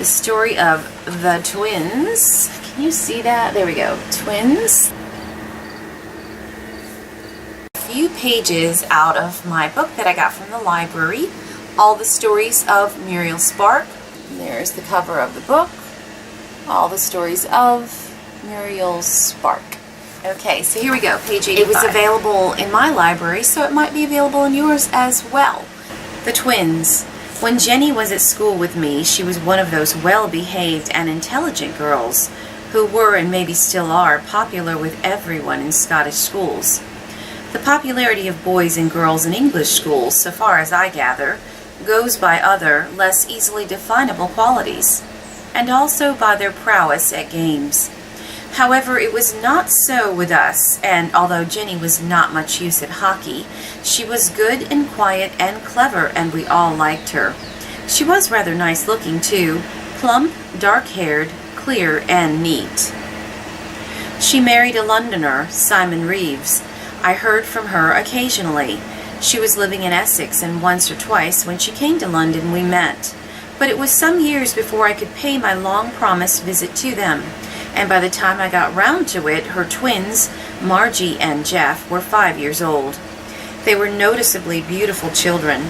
The story of the twins. Can you see that? There we go. Twins. A few pages out of my book that I got from the library. All the stories of Muriel Spark. There's the cover of the book. All the stories of Muriel Spark. Okay, so here we go, page 85. It was available in my library, so it might be available in yours as well. The twins. When Jenny was at school with me, she was one of those well-behaved and intelligent girls who were, and maybe still are, popular with everyone in Scottish schools. The popularity of boys and girls in English schools, so far as I gather, goes by other, less easily definable qualities, and also by their prowess at games. However, it was not so with us, and although Jenny was not much use at hockey, she was good and quiet and clever, and we all liked her. She was rather nice looking too, plump, dark-haired, clear, and neat. She married a Londoner, Simon Reeves. I heard from her occasionally. She was living in Essex, and once or twice when she came to London we met. But it was some years before I could pay my long-promised visit to them. And by the time I got round to it, her twins, Margie and Jeff, were 5 years old. They were noticeably beautiful children.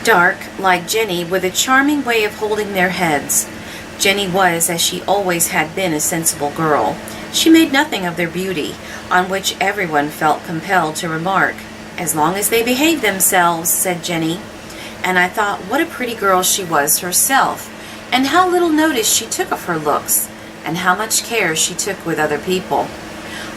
Dark, like Jenny, with a charming way of holding their heads. Jenny was, as she always had been, a sensible girl. She made nothing of their beauty, on which everyone felt compelled to remark. "As long as they behave themselves," said Jenny. And I thought what a pretty girl she was herself, and how little notice she took of her looks, and how much care she took with other people.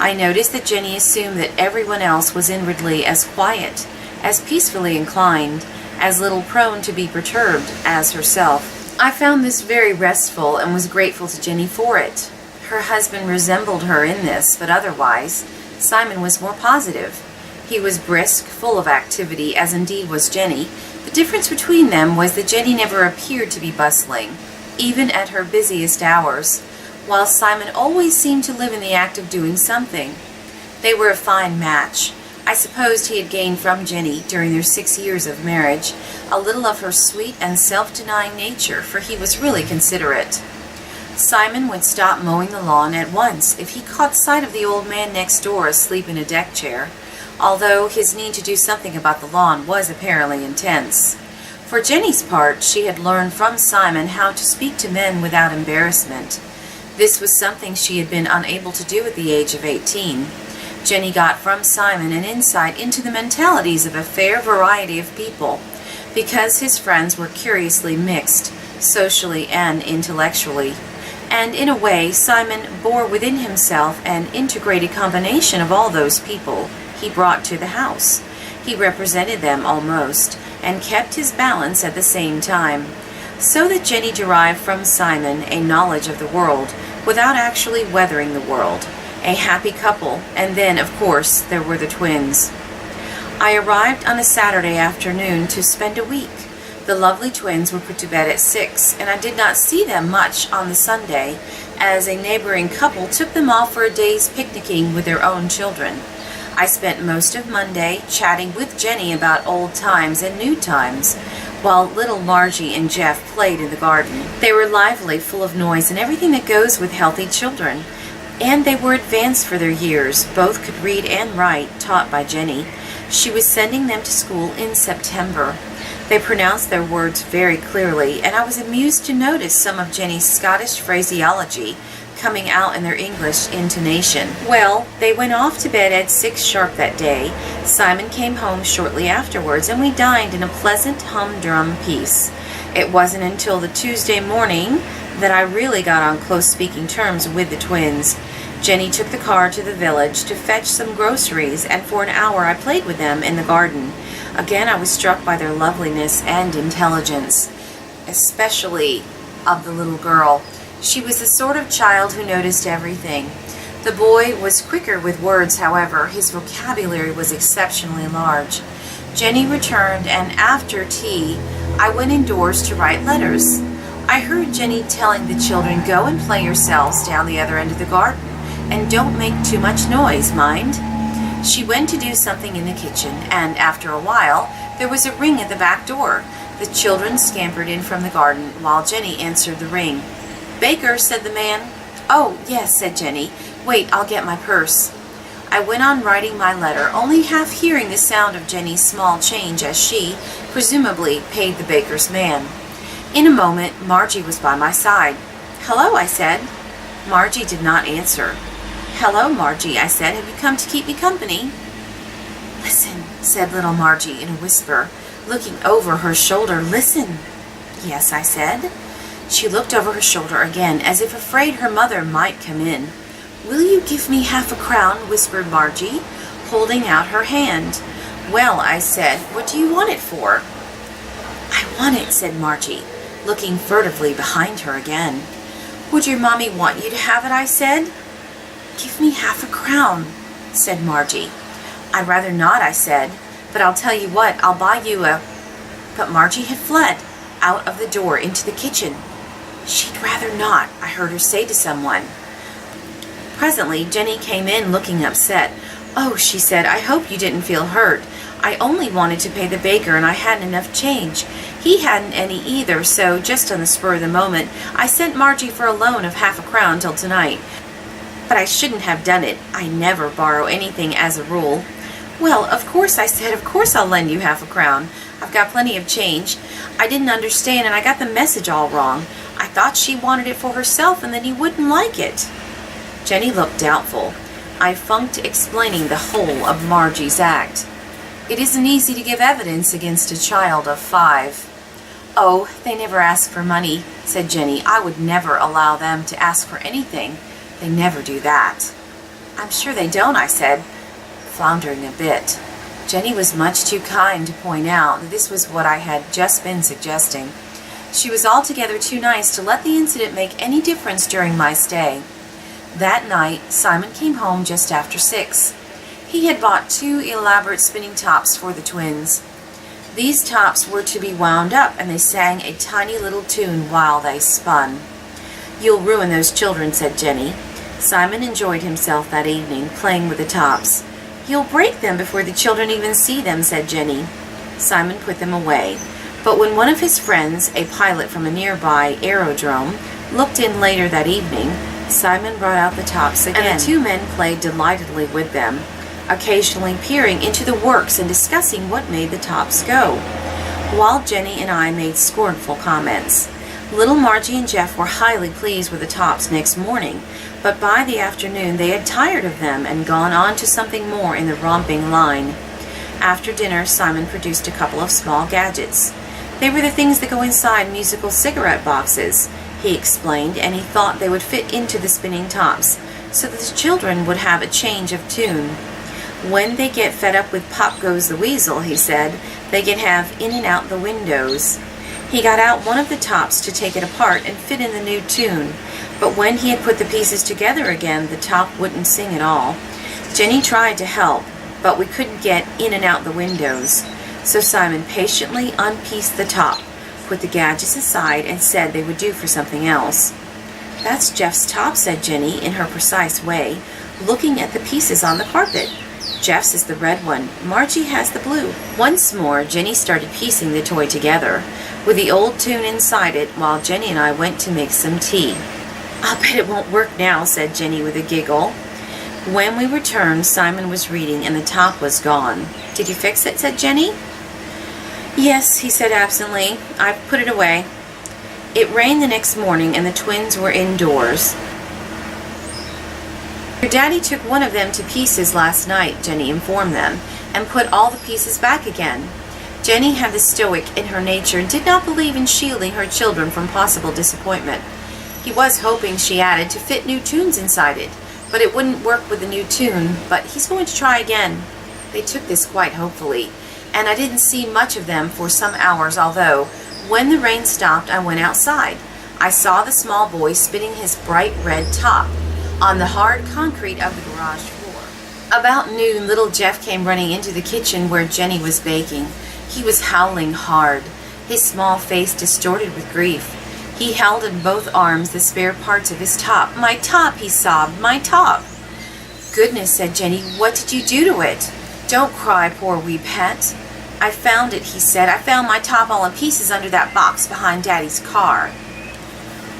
I noticed that Jenny assumed that everyone else was inwardly as quiet, as peacefully inclined, as little prone to be perturbed as herself. I found this very restful and was grateful to Jenny for it. Her husband resembled her in this, but otherwise, Simon was more positive. He was brisk, full of activity, as indeed was Jenny. The difference between them was that Jenny never appeared to be bustling, even at her busiest hours, while Simon always seemed to live in the act of doing something. They were a fine match. I supposed he had gained from Jenny, during their 6 years of marriage, a little of her sweet and self-denying nature, for he was really considerate. Simon would stop mowing the lawn at once if he caught sight of the old man next door asleep in a deck chair, although his need to do something about the lawn was apparently intense. For Jenny's part, she had learned from Simon how to speak to men without embarrassment. This was something she had been unable to do at the age of 18. Jenny got from Simon an insight into the mentalities of a fair variety of people, because his friends were curiously mixed, socially and intellectually. And in a way, Simon bore within himself an integrated combination of all those people he brought to the house. He represented them almost, and kept his balance at the same time, so that Jenny derived from Simon a knowledge of the world without actually weathering the world. A happy couple, and then, of course, there were the twins. I arrived on a Saturday afternoon to spend a week. The lovely twins were put to bed at 6, and I did not see them much on the Sunday, as a neighboring couple took them off for a day's picnicking with their own children. I spent most of Monday chatting with Jenny about old times and new times, while little Margie and Jeff played in the garden. They were lively, full of noise and everything that goes with healthy children. And they were advanced for their years. Both could read and write, taught by Jenny. She was sending them to school in September. They pronounced their words very clearly, and I was amused to notice some of Jenny's Scottish phraseology coming out in their English intonation. Well, they went off to bed at 6 sharp that day. Simon came home shortly afterwards, and we dined in a pleasant humdrum peace. It wasn't until the Tuesday morning that I really got on close speaking terms with the twins. Jenny took the car to the village to fetch some groceries, and for an hour I played with them in the garden. Again, I was struck by their loveliness and intelligence, especially of the little girl. She was the sort of child who noticed everything. The boy was quicker with words, however. His vocabulary was exceptionally large. Jenny returned, and after tea, I went indoors to write letters. I heard Jenny telling the children, "Go and play yourselves down the other end of the garden, and don't make too much noise, mind." She went to do something in the kitchen, and after a while, there was a ring at the back door. The children scampered in from the garden while Jenny answered the ring. "Baker," said the man. "Oh, yes," said Jenny. "Wait, I'll get my purse." I went on writing my letter, only half hearing the sound of Jenny's small change as she, presumably, paid the baker's man. In a moment, Margie was by my side. "Hello," I said. Margie did not answer. "Hello, Margie," I said. "Have you come to keep me company?" "Listen," said little Margie in a whisper, looking over her shoulder. "Listen." "Yes," I said. She looked over her shoulder again, as if afraid her mother might come in. "Will you give me half a crown?" whispered Margie, holding out her hand. "Well," I said, "what do you want it for?" "I want it," said Margie, looking furtively behind her again. "Would your mommy want you to have it?" I said. "Give me half a crown," said Margie. "I'd rather not," I said, "but I'll tell you what, I'll buy you a—" But Margie had fled out of the door into the kitchen. "She'd rather not," I heard her say to someone. Presently, Jenny came in looking upset. "Oh," she said, "I hope you didn't feel hurt. I only wanted to pay the baker and I hadn't enough change. He hadn't any either, so just on the spur of the moment, I sent Margie for a loan of half a crown till tonight. But I shouldn't have done it. I never borrow anything as a rule." "Well, of course," I said, "of course I'll lend you half a crown. I've got plenty of change. I didn't understand and I got the message all wrong. I thought she wanted it for herself and that he wouldn't like it." Jenny looked doubtful. I funked explaining the whole of Margie's act. It isn't easy to give evidence against a child of 5. "Oh, they never ask for money," said Jenny. "I would never allow them to ask for anything. They never do that." "I'm sure they don't," I said, floundering a bit. Jenny was much too kind to point out that this was what I had just been suggesting. She was altogether too nice to let the incident make any difference during my stay. That night, Simon came home just after 6. He had bought 2 elaborate spinning tops for the twins. These tops were to be wound up, and they sang a tiny little tune while they spun. "You'll ruin those children," said Jenny. Simon enjoyed himself that evening, playing with the tops. "You'll break them before the children even see them," said Jenny. Simon put them away. But when one of his friends, a pilot from a nearby aerodrome, looked in later that evening, Simon brought out the tops again, and the 2 men played delightedly with them, occasionally peering into the works and discussing what made the tops go, while Jenny and I made scornful comments. Little Margie and Jeff were highly pleased with the tops next morning, but by the afternoon they had tired of them and gone on to something more in the romping line. After dinner, Simon produced a couple of small gadgets. They were the things that go inside musical cigarette boxes, he explained, and he thought they would fit into the spinning tops, so that the children would have a change of tune. When they get fed up with Pop Goes the Weasel, he said, they can have In and Out the Windows. He got out one of the tops to take it apart and fit in the new tune, but when he had put the pieces together again, the top wouldn't sing at all. Jenny tried to help, but we couldn't get In and Out the Windows. So Simon patiently unpieced the top, put the gadgets aside, and said they would do for something else. "That's Jeff's top," said Jenny in her precise way, looking at the pieces on the carpet. "Jeff's is the red one. Margie has the blue." Once more, Jenny started piecing the toy together, with the old tune inside it, while Jenny and I went to make some tea. "I'll bet it won't work now," said Jenny with a giggle. When we returned, Simon was reading and the top was gone. "Did you fix it?" said Jenny. "Yes," he said absently. "I've put it away." It rained the next morning and the twins were indoors. "Your daddy took one of them to pieces last night," Jenny informed them, "and put all the pieces back again." Jenny had the stoic in her nature and did not believe in shielding her children from possible disappointment. He was hoping, she added, to fit new tunes inside it, but it wouldn't work with the new tune, but he's going to try again. They took this quite hopefully, and I didn't see much of them for some hours, although, when the rain stopped, I went outside. I saw the small boy spinning his bright red top on the hard concrete of the garage floor. About noon, little Jeff came running into the kitchen where Jenny was baking. He was howling hard, his small face distorted with grief. He held in both arms the spare parts of his top. "My top," he sobbed, "my top." "Goodness," said Jenny, "what did you do to it?" "Don't cry, poor wee pet." "I found it," he said. "I found my top all in pieces under that box behind Daddy's car."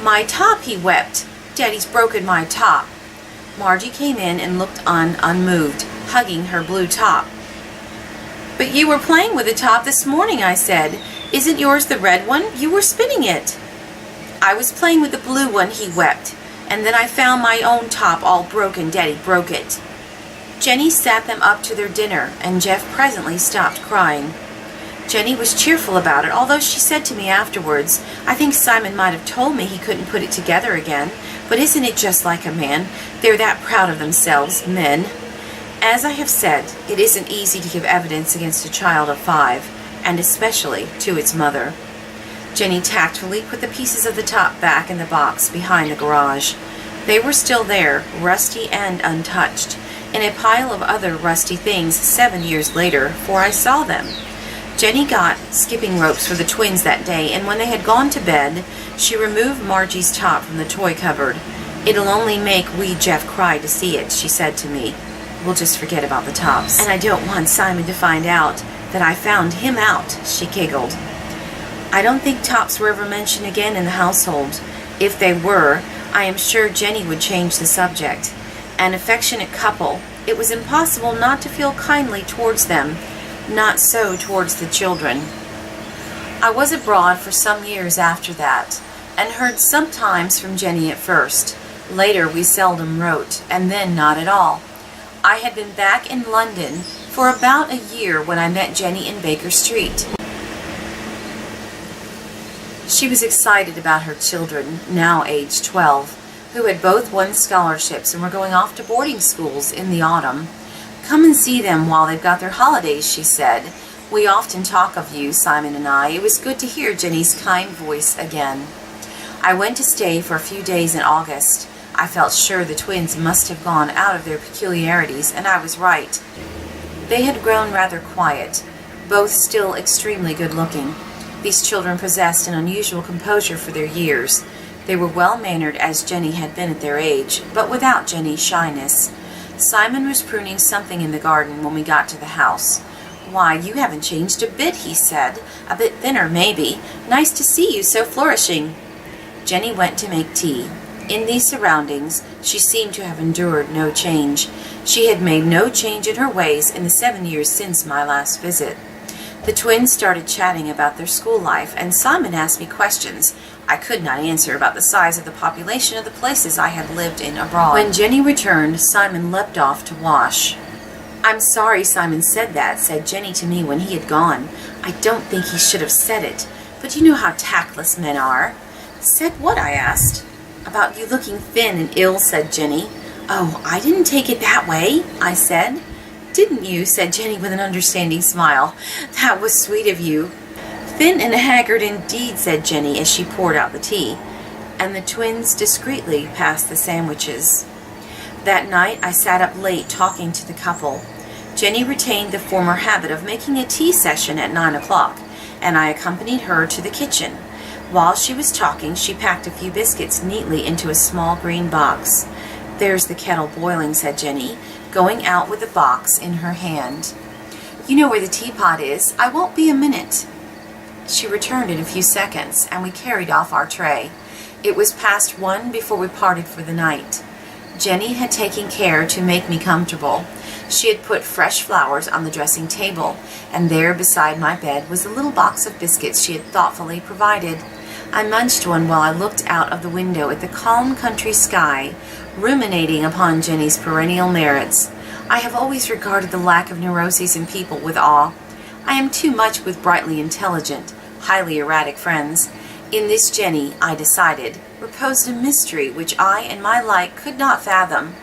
"My top," he wept. "Daddy's broken my top." Margie came in and looked on unmoved, hugging her blue top. "But you were playing with the top this morning," I said. "Isn't yours the red one? You were spinning it." "I was playing with the blue one," he wept. "And then I found my own top all broken. Daddy broke it." Jenny sat them up to their dinner, and Jeff presently stopped crying. Jenny was cheerful about it, although she said to me afterwards, "I think Simon might have told me he couldn't put it together again, but isn't it just like a man? They're that proud of themselves, men." As I have said, it isn't easy to give evidence against a child of 5, and especially to its mother. Jenny tactfully put the pieces of the top back in the box behind the garage. They were still there, rusty and untouched, in a pile of other rusty things 7 years later, for I saw them. Jenny got skipping ropes for the twins that day, and when they had gone to bed, she removed Margie's top from the toy cupboard. "It'll only make wee Jeff cry to see it," she said to me. "We'll just forget about the tops. And I don't want Simon to find out that I found him out," she giggled. I don't think tops were ever mentioned again in the household. If they were, I am sure Jenny would change the subject. An affectionate couple, it was impossible not to feel kindly towards them. Not so towards the children. I was abroad for some years after that, and heard sometimes from Jenny at first. Later we seldom wrote, and then not at all. I had been back in London for about a year when I met Jenny in Baker Street. She was excited about her children, now aged 12, who had both won scholarships and were going off to boarding schools in the autumn. "Come and see them while they've got their holidays," she said. "We often talk of you, Simon and I." It was good to hear Jenny's kind voice again. I went to stay for a few days in August. I felt sure the twins must have gone out of their peculiarities, and I was right. They had grown rather quiet, both still extremely good-looking. These children possessed an unusual composure for their years. They were well-mannered as Jenny had been at their age, but without Jenny's shyness. Simon was pruning something in the garden when we got to the house. "Why, you haven't changed a bit," he said. "A bit thinner, maybe. Nice to see you so flourishing." Jenny went to make tea. In these surroundings, she seemed to have endured no change. She had made no change in her ways in the 7 years since my last visit. The twins started chatting about their school life, and Simon asked me questions I could not answer about the size of the population of the places I had lived in abroad. When Jenny returned, Simon leapt off to wash. "I'm sorry Simon said that," said Jenny to me when he had gone. "I don't think he should have said it, but you know how tactless men are." "Said what?" I asked. "About you looking thin and ill," said Jenny. "Oh, I didn't take it that way," I said. "Didn't you?" said Jenny with an understanding smile. "That was sweet of you." "Thin and haggard indeed," said Jenny as she poured out the tea, and the twins discreetly passed the sandwiches. That night I sat up late talking to the couple. Jenny retained the former habit of making a tea session at 9 o'clock, and I accompanied her to the kitchen. While she was talking, she packed a few biscuits neatly into a small green box. "There's the kettle boiling," said Jenny, going out with the box in her hand. "You know where the teapot is. I won't be a minute." She returned in a few seconds, and we carried off our tray. It was past 1 before we parted for the night. Jenny had taken care to make me comfortable. She had put fresh flowers on the dressing table, and there beside my bed was a little box of biscuits she had thoughtfully provided. I munched one while I looked out of the window at the calm country sky, ruminating upon Jenny's perennial merits. I have always regarded the lack of neuroses in people with awe. I am too much with brightly intelligent, highly erratic friends. In this Jenny, I decided, reposed a mystery which I and my like could not fathom.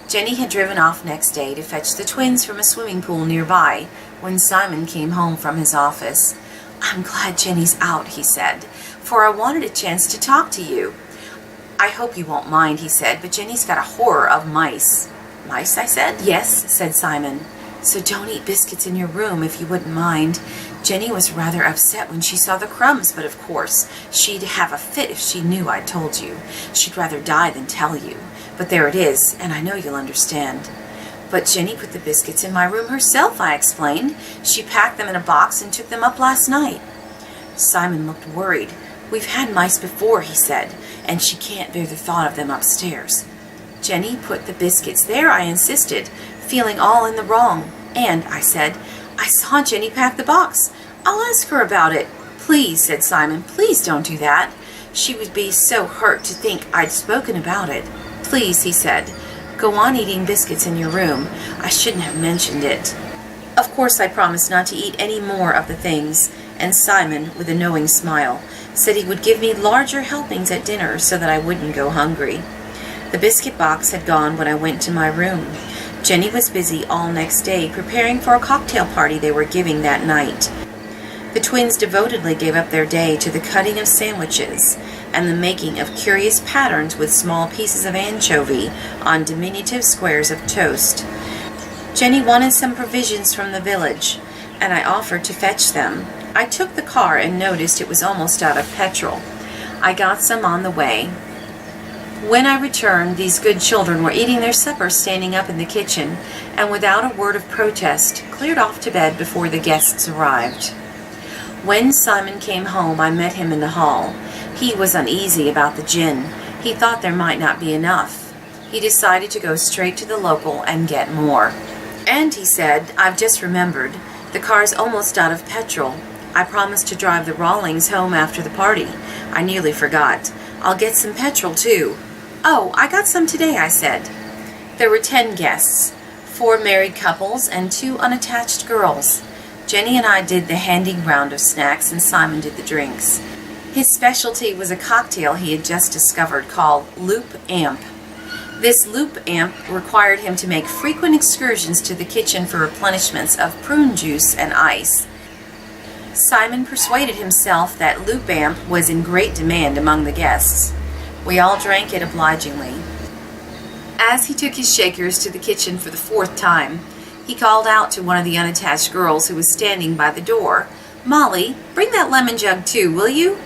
Jenny had driven off next day to fetch the twins from a swimming pool nearby when Simon came home from his office. "I'm glad Jenny's out," he said, "for I wanted a chance to talk to you." "I hope you won't mind," he said, "but Jenny's got a horror of mice." "Mice?" I said. "Yes," said Simon. "So don't eat biscuits in your room if you wouldn't mind. Jenny was rather upset when she saw the crumbs, but of course she'd have a fit if she knew I'd told you. She'd rather die than tell you. But there it is, and I know you'll understand." But Jenny put the biscuits in my room herself, I explained. She packed them in a box and took them up last night. Simon looked worried. We've had mice before, he said, and she can't bear the thought of them upstairs. Jenny put the biscuits there, I insisted, feeling all in the wrong. And, I said, I saw Jenny pack the box. I'll ask her about it. Please, said Simon, please don't do that. She would be so hurt to think I'd spoken about it. Please, he said, go on eating biscuits in your room. I shouldn't have mentioned it. Of course I promised not to eat any more of the things, and Simon, with a knowing smile, said he would give me larger helpings at dinner so that I wouldn't go hungry. The biscuit box had gone when I went to my room. Jenny was busy all next day preparing for a cocktail party they were giving that night. The twins devotedly gave up their day to the cutting of sandwiches and the making of curious patterns with small pieces of anchovy on diminutive squares of toast. Jenny wanted some provisions from the village, and I offered to fetch them. I took the car and noticed it was almost out of petrol. I got some on the way. When I returned, these good children were eating their supper standing up in the kitchen, and without a word of protest, cleared off to bed before the guests arrived. When Simon came home, I met him in the hall. He was uneasy about the gin. He thought there might not be enough. He decided to go straight to the local and get more. And he said, I've just remembered, the car's almost out of petrol. I promised to drive the Rawlings home after the party. I nearly forgot. I'll get some petrol, too. Oh, I got some today, I said. There were 10 guests, 4 married couples and 2 unattached girls. Jenny and I did the handing round of snacks, and Simon did the drinks. His specialty was a cocktail he had just discovered called Loop Amp. This Loop Amp required him to make frequent excursions to the kitchen for replenishments of prune juice and ice. Simon persuaded himself that Loop Amp was in great demand among the guests. We all drank it obligingly. As he took his shakers to the kitchen for the 4th time, he called out to one of the unattached girls who was standing by the door, Molly, bring that lemon jug too, will you?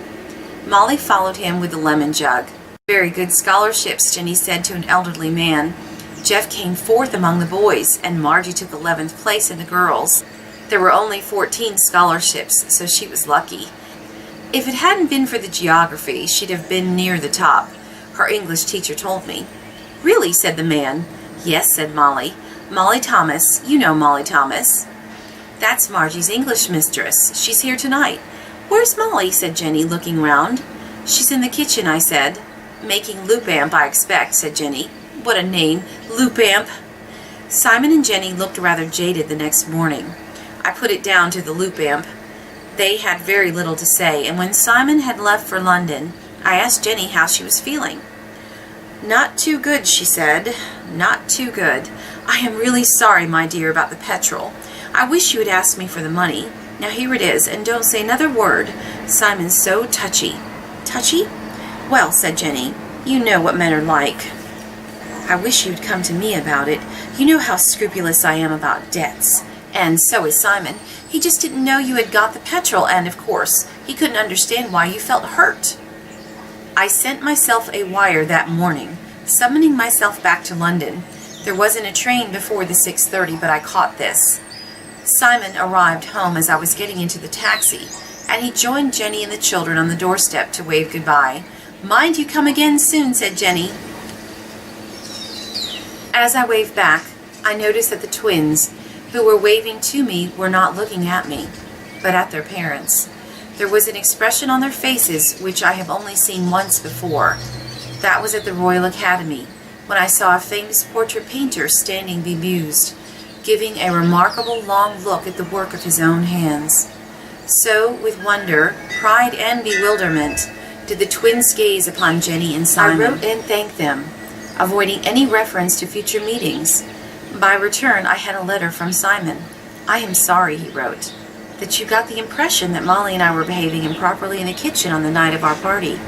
Molly followed him with the lemon jug. Very good scholarships, Jenny said to an elderly man. Jeff came 4th among the boys, and Margie took 11th place in the girls. There were only 14 scholarships, so she was lucky. If it hadn't been for the geography, she'd have been near the top, her English teacher told me. Really, said the man. Yes, said Molly. Molly Thomas, you know Molly Thomas. That's Margie's English mistress. She's here tonight. Where's Molly? Said Jenny, looking round. She's in the kitchen, I said. Making Loop Amp, I expect, said Jenny. What a name, Loop Amp. Simon and Jenny looked rather jaded the next morning. I put it down to the Loop Amp. They had very little to say, and when Simon had left for London, I asked Jenny how she was feeling. Not too good, she said. Not too good. I am really sorry, my dear, about the petrol. I wish you had asked me for the money. Now here it is, and don't say another word. Simon's so touchy. Touchy? Well, said Jenny, you know what men are like. I wish you'd come to me about it. You know how scrupulous I am about debts. And so is Simon. He just didn't know you had got the petrol, and, of course, he couldn't understand why you felt hurt. I sent myself a wire that morning, summoning myself back to London. There wasn't a train before the 6:30, but I caught this. Simon arrived home as I was getting into the taxi, and he joined Jenny and the children on the doorstep to wave goodbye. Mind you come again soon, said Jenny. As I waved back, I noticed that the twins, who were waving to me, were not looking at me, but at their parents. There was an expression on their faces which I have only seen once before. That was at the Royal Academy, when I saw a famous portrait painter standing bemused, giving a remarkable long look at the work of his own hands. So, with wonder, pride, and bewilderment, did the twins gaze upon Jenny and Simon. I wrote and thanked them, avoiding any reference to future meetings. By return, I had a letter from Simon. I am sorry, he wrote, that you got the impression that Molly and I were behaving improperly in the kitchen on the night of our party.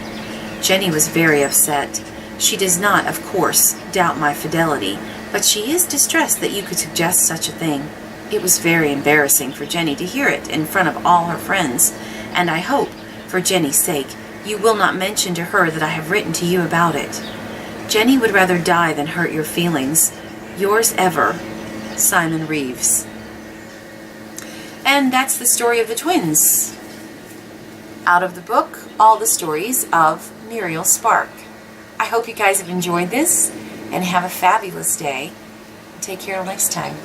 Jenny was very upset. She does not, of course, doubt my fidelity, but she is distressed that you could suggest such a thing. It was very embarrassing for Jenny to hear it in front of all her friends, and I hope, for Jenny's sake, you will not mention to her that I have written to you about it. Jenny would rather die than hurt your feelings. Yours ever, Simon Reeves. And that's the story of the twins. Out of the book, All the Stories of Muriel Spark. I hope you guys have enjoyed this and have a fabulous day. Take care till next time.